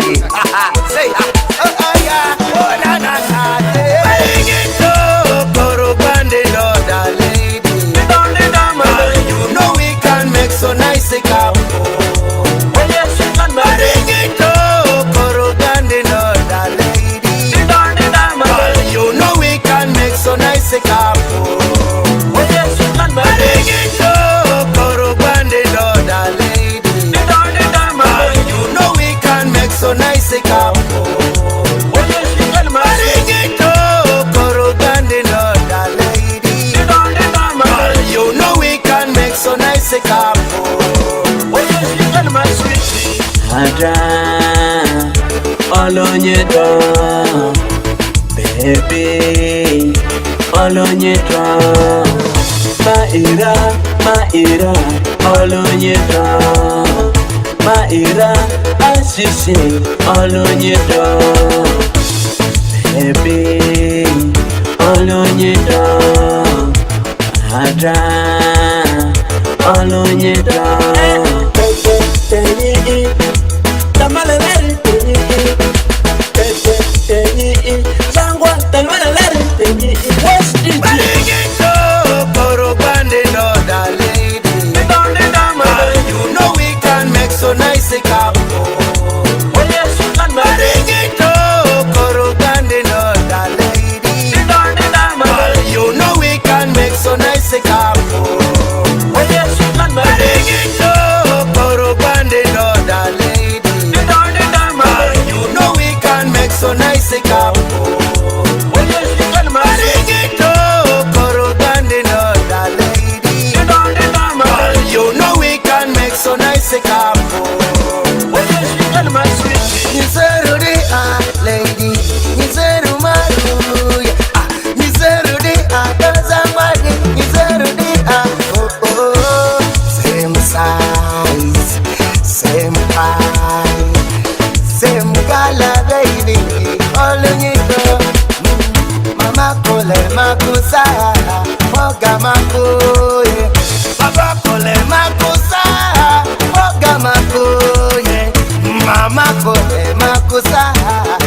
Say, yeah, oh na na na. Bring it up, Korobande, Lord, a lady. You know we can make so nice a couple. Bring it up, Korobande, Lord, a lady. You know we can make so nice a couple. Bring it up, Korobande, Lord, a lady. You know we can make so nice a couple. Bring it up, Korobande, Lord, a lady. You know we can make so nice a couple. Adra, all on your door, baby, all on your door. Maira, all on your door. Maira, as you sing, all on your door, baby, all on your door. Adra, all on your door. Bring it up, Korobande, Lord, a lady. You know we can make so nice a couple. Bring it up, Korobande, Lord, a lady. You know we can make so nice a couple. Bring it up, Korobande, Lord, a lady. You know we can make so nice a couple. Bring it up, Korobande, Lord, a lady. You know we can make so nice a couple. Nizeru de lady, Nizeru maru, Nizeru de dazamani, Nizeru de oh. Same size, same pie, same color, baby. All in it. Mama kole makusa, moga makoye. Papa kole makusa, moga makoye. Mama kole makusa,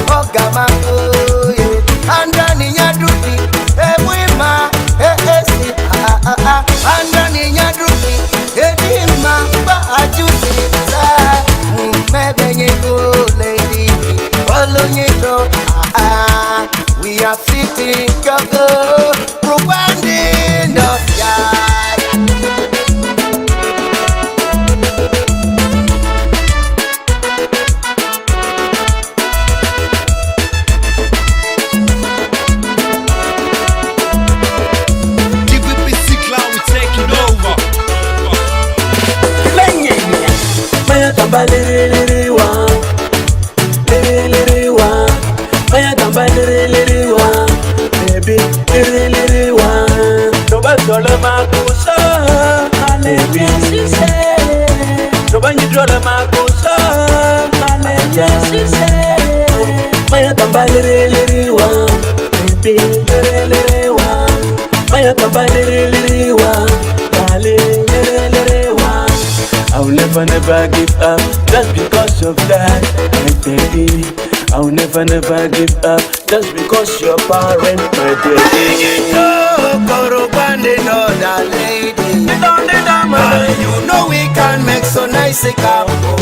moga makoye. Andani nyaduti, wima, si andani nyaduti, edima, ba ajuti sa. Mebenye go lady, follow you go. We are fitting couple, Korobande, no yard. GBPC Cloud, we taking over. Maya tamba liri wa, liri wa. Maya tamba liri wa, baby liri wa. Doba dole makusa, baby she say. Doba ni dole makusa, baby she say. Maya tamba liri wa, baby liri wa. Maya tamba liri wa, darling liri wa. I'll never give up just because of that, my baby. I'll never give up just because your parent, my baby. Bring it up, Korobande, Lord, a lady. You know we can make so nice a couple.